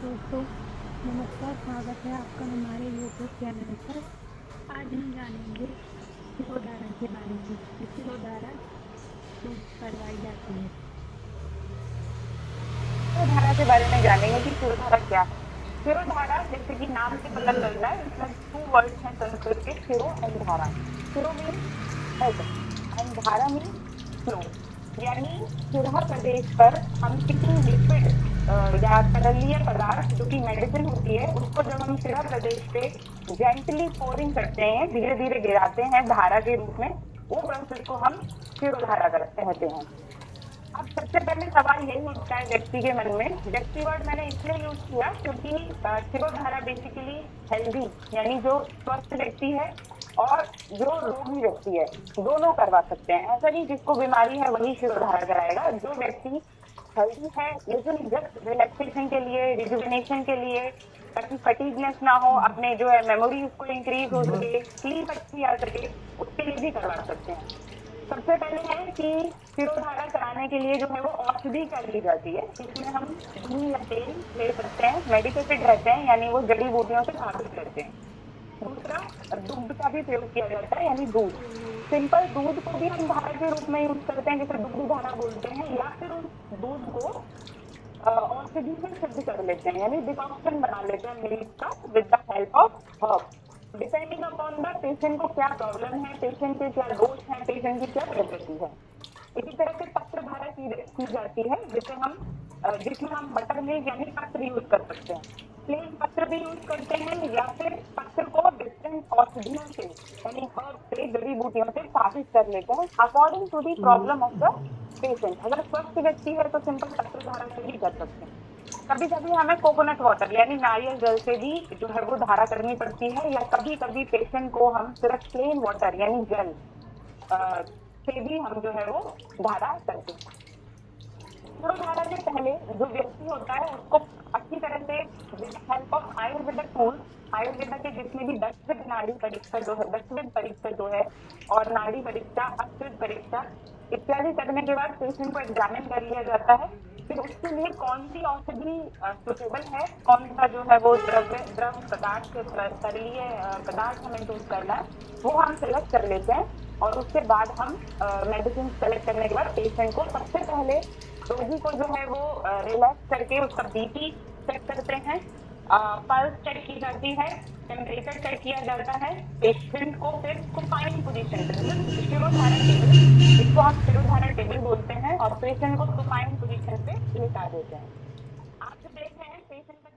दोस्तों, नमस्कार। स्वागत है आपका हमारे यूट्यूब चैनल पर। आज हम जानेंगे शिरोधारा के बारे में कि शिरोधारा क्यों करवाई जाती है। शिरोधारा के बारे में जानेंगे कि शिरोधारा क्या है। शिरोधारा जैसे कि नाम से पता लग रहा है, इसमें 2 वर्ड्स हैं संस्कृत के, शिरो एंड धारा। शिरो मीन हेड एंड धारा मीन फ्लो। यानी शिरा प्रदेश पर हम किसी लिक्विड या तरलीय पदार्थ जो कि मेडिसिन होती है, उसको जब हम शिरा प्रदेश पे जेंटली पोरिंग करते हैं, धीरे धीरे गिराते हैं धारा के रूप में, वो प्रोसेस को हम शिरोधारा कहते हैं। अब सबसे पहले सवाल यही उठता है व्यक्ति के मन में। व्यक्ति वर्ड मैंने इसलिए यूज किया क्योंकि शिरोधारा बेसिकली हेल्दी यानी जो स्वस्थ व्यक्ति है और जो रोगी व्यक्ति है, दोनों करवा सकते हैं। ऐसा नहीं जिसको बीमारी है वही शिरोधारा कराएगा। जो व्यक्ति हेल्दी है लेकिन जस्ट रिलैक्सेशन के लिए, रिजुविनेशन के लिए, ताकि फटीगनेस ना हो, अपने जो है मेमोरी उसको इंक्रीज हो सके, स्लीप अच्छी आ सके, उसके लिए भी करवा सकते हैं। सबसे पहले है कि शिरोधारा कराने के लिए जो है वो औषधि कर ली जाती है, जिसमें हम घी या तेल ले सकते हैं, मेडिकेटेड रहते हैं यानी वो जड़ी बूटियों से स्थापित करते हैं। दूसरा, दूध का भी प्रयोग किया जाता है यानी दूध। सिंपल दूध को भी हम धारा के रूप में यूज करते हैं, जिसे दूध धारा बोलते हैं, या फिर उस दूध को औषधि में सिद्ध कर लेते हैं यानी डिकॉक्शन बना लेते हैं मिल्क का with the help of herb. Depending upon the patient को क्या प्रॉब्लम है, पेशेंट के क्या दोष है, पेशेंट की क्या प्रकृति है। इसी तरह से पत्र धारा की जाती है, जिसमें हम बटर मिल्क यानी पत्र यूज कर सकते हैं। प्लेन पत्र भी यूज करते हैं या फिर पत्र को डिफरेंट औषधियों से यानी हर्ब से, जड़ी बूटियों से स्थापित कर लेते हैं according to the problem of the patient. अगर स्वस्थ व्यक्ति है तो सिंपल पत्र धारा से भी कर सकते हैं। कभी कभी हमें कोकोनट वाटर यानी नारियल जल से भी जो है वो धारा करनी पड़ती है, या कभी कभी पेशेंट को हम सिर्फ प्लेन वाटर यानी जल से भी हम जो है वो धारा करते हैं। शिरोधारा से पहले जो व्यक्ति होता है उसको अच्छी तरह से with help of Ayurvedic tool, Ayurveda के जितने भी 10 नाड़ी परीक्षा जो है, 10 परीक्षा जो है, और नाड़ी परीक्षा, अश्वित परीक्षा इत्यादि करने के बाद पेशेंट को एग्जामिन कर लिया जाता है। फिर उसके लिए कौन सी औषधि सुटेबल है, कौन सा जो है वो द्रव पदार्थ, तरलीय पदार्थ हमें चूज करना है, वो हम सेलेक्ट कर लेते हैं। और उसके बाद हम मेडिसिन सेलेक्ट करने के बाद पेशेंट को सबसे पहले रोगी को जो है वो रिलैक्स करके उसका बीपी चेक करते हैं, पल्स चेक की जाती है, टेम्परेचर चेक किया जाता है। पेशेंट को फिर सुपाइन पोजीशन पे, शिरोधारा टेबल, इसको हम शिरोधारा टेबल बोलते हैं, और पेशेंट को सुपाइन पोजीशन पे लेटा देते हैं। आप जो देख रहे हैं पेशेंट का